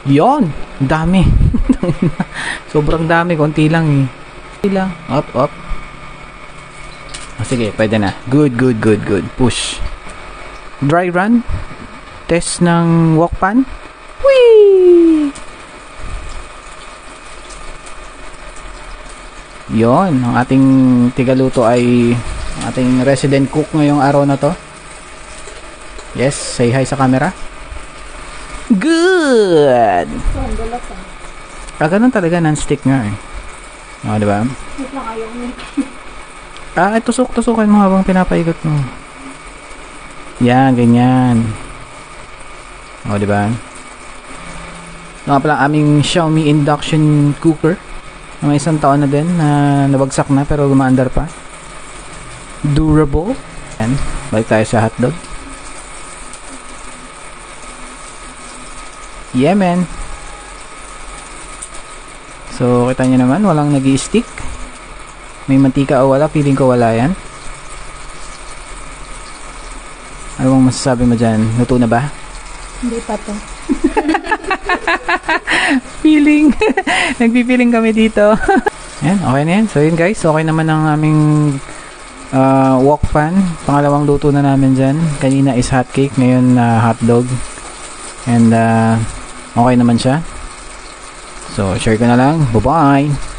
Yon, dami. Sobrang dami, konti lang eh. Konti lang. Up, up. Oh, sige, pwede na. Good, good, good, good. Push. Dry run. Test ng walk pan. Whee! Yon, ang ating tigaluto ay ating resident cook ngayong araw na to. Yes, say hi sa camera. Good! Ganun talaga, non-stick nga eh. O, diba? Tusok-tusokan mo habang pinapaigot mo. Yan, ganyan. O, diba? Nga pala aming Xiaomi induction cooker. May isang taon na din na nabagsak na pero gumaandar pa. Durable. Yan, balik tayo sa hotdog. Yeah, man. So, kita nyo naman, walang nag-i-stick. May mantika o wala, feeling ko wala yan. Ano bang masasabi mo dyan? Luto na ba? Hindi pa to. Feeling. Nagpipiling kami dito. Yan, okay na yan. So, yun guys, okay naman ang aming wok pan. Pangalawang luto na namin dyan. Kanina is hot cake, ngayon hotdog. And, okay naman siya. So, share ko na lang. Bye-bye!